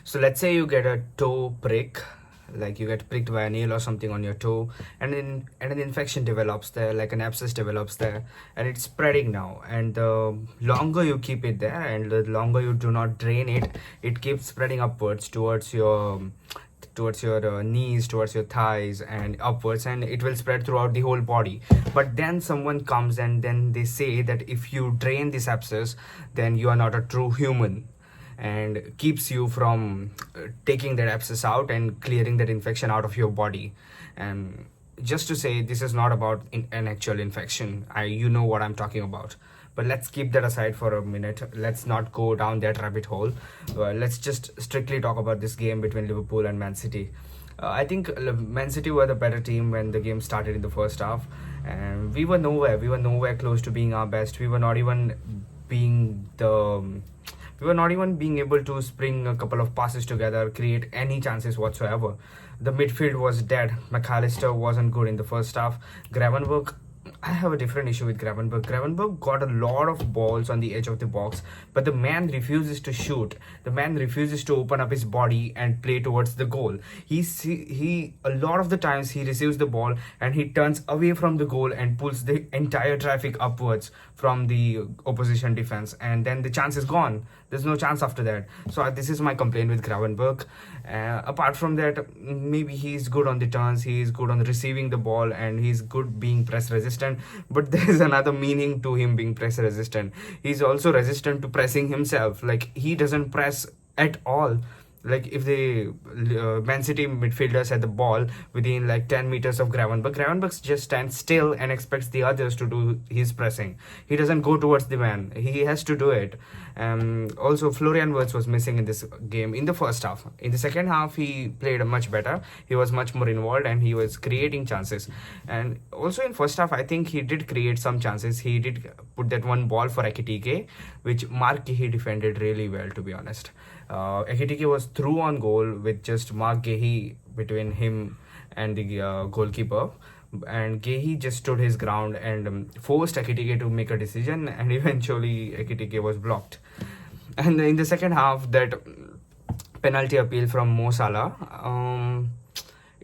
So let's say you get a toe prick, like you get pricked by a nail or something on your toe, and then an infection develops there, like an abscess develops there, and it's spreading now. And the longer you keep it there, and the longer you do not drain it, it keeps spreading upwards towards your knees, towards your thighs, and upwards, and it will spread throughout the whole body. But then someone comes and then they say that if you drain this abscess, then you are not a true human, and keeps you from taking that abscess out and clearing that infection out of your body. And just to say, this is not about an actual infection. You know what I'm talking about. But let's keep that aside for a minute. Let's not go down that rabbit hole. Let's just strictly talk about this game between Liverpool and Man City. I think Man City were the better team when the game started in the first half, and we were nowhere close to being our best. We were not even being able to spring a couple of passes together, create any chances whatsoever. The midfield was dead. McAllister wasn't good in the first half. Gravenberch, I have a different issue with Gravenberch. Gravenberch got a lot of balls on the edge of the box, but the man refuses to shoot. The man refuses to open up his body and play towards the goal. He a lot of the times he receives the ball and he turns away from the goal and pulls the entire traffic upwards from the opposition defense, and then the chance is gone. There's no chance after that. So this is my complaint with Gravenberch. Apart from that, maybe he's good on the turns, he's good on receiving the ball, and he's good being press resistant. But there's another meaning to him being press resistant. He's also resistant to pressing himself. Like, he doesn't press at all. Like, if the Man City midfielders had the ball within like 10 meters of Gravenberch just stands still and expects the others to do his pressing. He doesn't go towards the man. He has to do it. Also, Florian Wirtz was missing in this game in the first half. In the second half, he played much better. He was much more involved and he was creating chances. And also in first half, I think he did create some chances. He did put that one ball for Ekitike, which Mark Guehi defended really well, to be honest. Ekitike was through on goal with just Mark Guehi between him and the goalkeeper, and Guehi just stood his ground and forced Ekitike to make a decision, and eventually Ekitike was blocked. And in the second half, that penalty appeal from Mo Salah,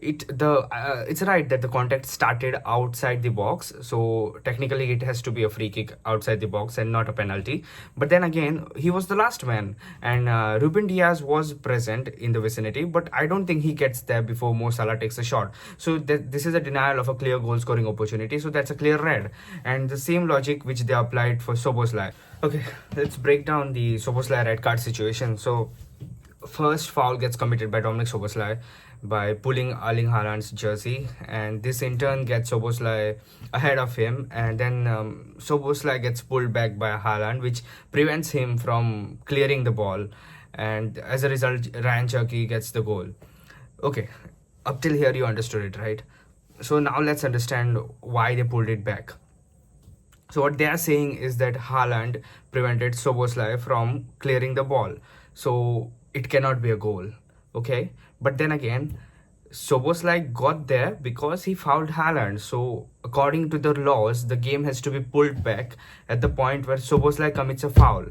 it's right that the contact started outside the box, so technically it has to be a free kick outside the box and not a penalty. But then again, he was the last man, and Ruben Diaz was present in the vicinity, but I don't think he gets there before Mo Salah takes a shot. So this is a denial of a clear goal scoring opportunity, so that's a clear red. And the same logic which they applied for Szoboszlai. Okay, let's break down the Szoboszlai red card situation. So first foul gets committed by Dominik Szoboszlai by pulling Erling Haaland's jersey, and this in turn gets Szoboszlai ahead of him, and then Szoboszlai gets pulled back by Haaland, which prevents him from clearing the ball, and as a result Ryan Cherky gets the goal. Okay, up till here you understood it, right? So now let's understand why they pulled it back. So what they are saying is that Haaland prevented Szoboszlai from clearing the ball, so it cannot be a goal. Okay, but then again, Szoboszlai got there because he fouled Haaland. So according to the laws, the game has to be pulled back at the point where Szoboszlai commits a foul.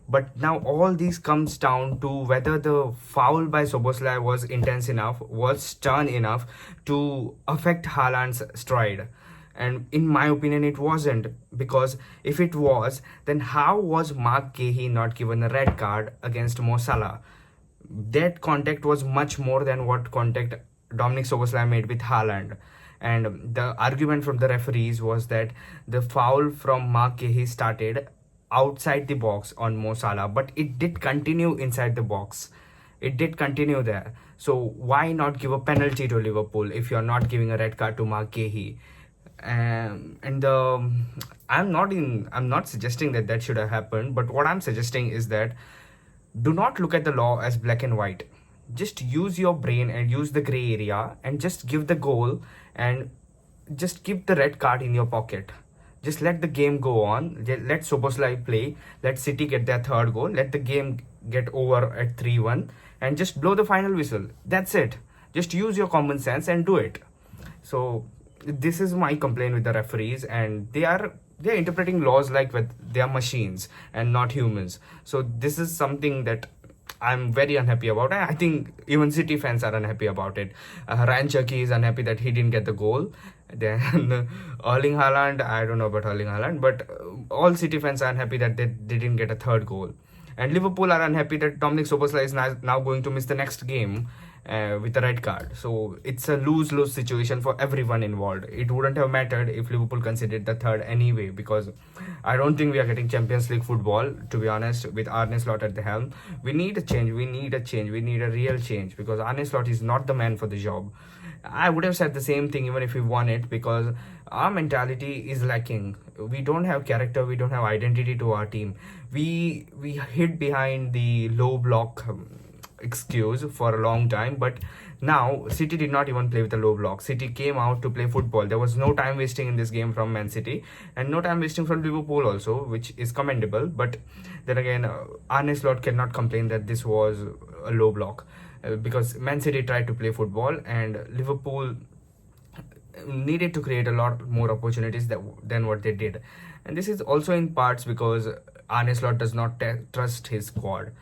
But now all these comes down to whether the foul by Szoboszlai was intense enough, was stern enough to affect Haaland's stride. And in my opinion, it wasn't, because if it was, then how was Mark Guehi not given a red card against Mo Salah? That contact was much more than what contact Dominik Szoboszlai made with Haaland. And the argument from the referees was that the foul from Mark Guehi started outside the box on Mo Salah, but it did continue inside the box. It did continue there. So why not give a penalty to Liverpool if you're not giving a red card to Mark Guehi? I'm not suggesting that should have happened, but what I'm suggesting is that do not look at the law as black and white. Just use your brain and use the gray area and just give the goal and just keep the red card in your pocket. Just let the game go on. Let Szoboszlai play. Let City get their third goal. Let the game get over at 3-1 and just blow the final whistle. That's it. Just use your common sense and do it. So this is my complaint with the referees, and they're interpreting laws like they are machines and not humans. So this is something that I'm very unhappy about. I think even City fans are unhappy about it. Ryan Cherky is unhappy that he didn't get the goal. Then Erling Haaland, I don't know about Erling Haaland, but all City fans are unhappy that they didn't get a third goal. And Liverpool are unhappy that Dominik Szoboszlai is now going to miss the next game with a red card. So it's a lose-lose situation for everyone involved. It wouldn't have mattered if Liverpool conceded the third anyway, because I don't think we are getting Champions League football, to be honest, with Arne Slot at the helm. We need a change. We need a real change, because Arne Slot is not the man for the job. I would have said the same thing even if we won it, because our mentality is lacking. We don't have character, we don't have identity to our team. We hid behind the low block excuse for a long time, but now City did not even play with a low block. City came out to play football. There was no time wasting in this game from Man City, and no time wasting from Liverpool also, which is commendable. But then again, Arne Slot cannot complain that this was a low block, because Man City tried to play football and Liverpool needed to create a lot more opportunities than what they did. And this is also in parts because Arne Slot does not trust his squad.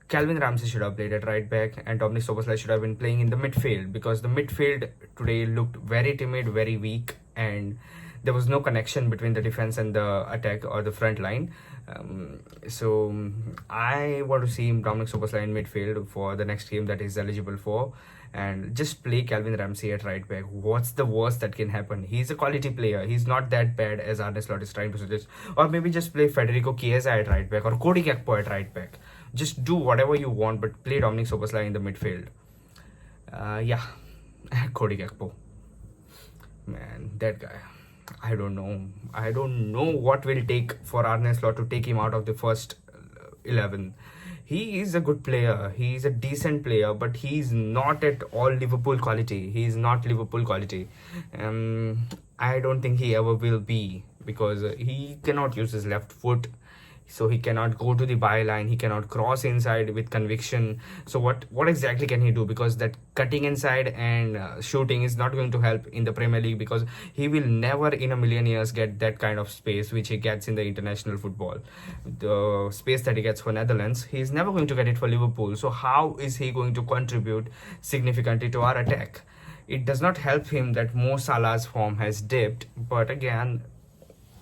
Calvin Ramsey should have played at right back, and Dominik Szoboszlai should have been playing in the midfield, because the midfield today looked very timid, very weak, and there was no connection between the defense and the attack or the front line. So I want to see Dominik Szoboszlai in midfield for the next game that he's eligible for, and just play Calvin Ramsey at right back. What's the worst that can happen? He's a quality player. He's not that bad as Arne Slot is trying to suggest. Or maybe just play Federico Chiesa at right back or Cody Gakpo at right back. Just do whatever you want, but play Dominik Szoboszlai in the midfield. Yeah, Cody Gakpo. Man, that guy. I don't know. I don't know what will take for Arne Slot to take him out of the first 11. He is a good player. He is a decent player, but he's not at all Liverpool quality. He is not Liverpool quality. I don't think he ever will be, because he cannot use his left foot. So he cannot go to the byline, he cannot cross inside with conviction. So what exactly can he do? Because that cutting inside and shooting is not going to help in the Premier League, because he will never in a million years get that kind of space which he gets in the international football. The space that he gets for Netherlands, he is never going to get it for Liverpool. So how is he going to contribute significantly to our attack? It does not help him that Mo Salah's form has dipped, but again,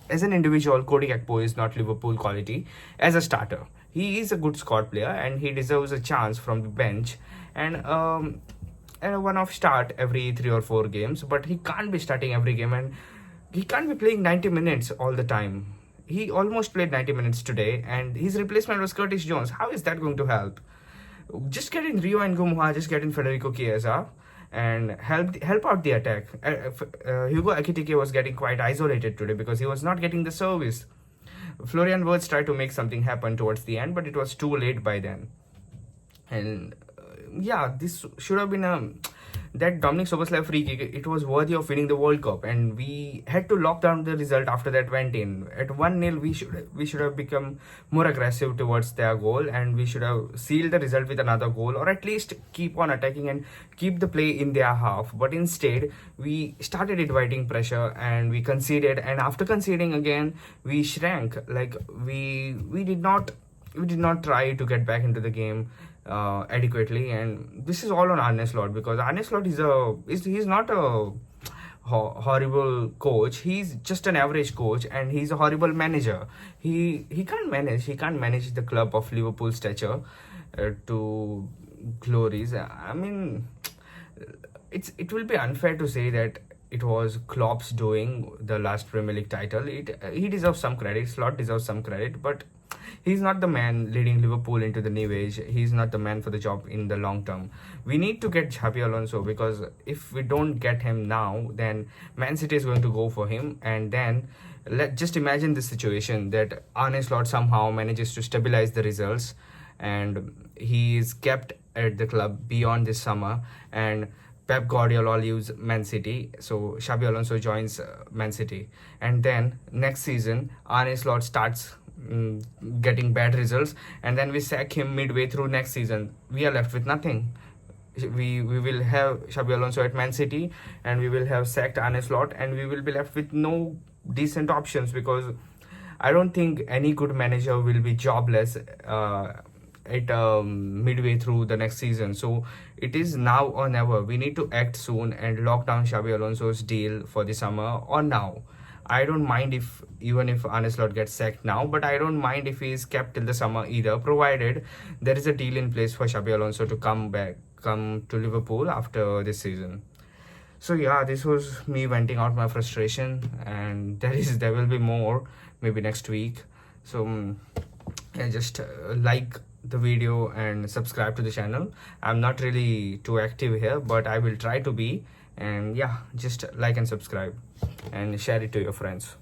as an individual, Cody Gakpo is not Liverpool quality as a starter. He is a good squad player and he deserves a chance from the bench and a one-off start every 3 or 4 games. But he can't be starting every game, and he can't be playing 90 minutes all the time. He almost played 90 minutes today, and his replacement was Curtis Jones. How is that going to help? Just get in Rio and Gumha, just get in Federico Chiesa, and help out the attack. Hugo Ekitike was getting quite isolated today because he was not getting the service. Florian Wirtz tried to make something happen towards the end, but it was too late by then. And yeah, this should have been that Dominik Szoboszlai free kick. It was worthy of winning the World Cup, and we had to lock down the result after that went in. At 1-0, we should have become more aggressive towards their goal, and we should have sealed the result with another goal, or at least keep on attacking and keep the play in their half. But instead, we started inviting pressure and we conceded, and after conceding again, we shrank. Like we did not try to get back into the game adequately, and this is all on Arne Slot, because Arne Slot he's not a horrible coach. He's just an average coach, and he's a horrible manager. He can't manage the club of Liverpool stature to glories. I mean, it will be unfair to say that it was Klopp's doing, the last Premier League title. He deserves some credit. Slot deserves some credit, but he's not the man leading Liverpool into the new age. He's not the man for the job in the long term. We need to get Xabi Alonso, because if we don't get him now, then Man City is going to go for him. And then just imagine the situation that Arne Slot somehow manages to stabilize the results, and he is kept at the club beyond this summer, and Pep Guardiola leaves Man City, so Xabi Alonso joins Man City, and then next season Arne Slot starts getting bad results, and then we sack him midway through next season. We are left with nothing. We will have Xabi Alonso at Man City, and we will have sacked Arne Slot, and we will be left with no decent options, because I don't think any good manager will be jobless at midway through the next season. So it is now or never. We need to act soon and lock down Xabi Alonso's deal for the summer or now. I don't mind if even if Arne Slot gets sacked now, but I don't mind if he is kept till the summer either, provided there is a deal in place for Xabi Alonso to come to Liverpool after this season. So yeah, this was me venting out my frustration, and there will be more maybe next week. So yeah, just like the video and subscribe to the channel. I'm not really too active here, but I will try to be. And yeah, just like and subscribe and share it to your friends.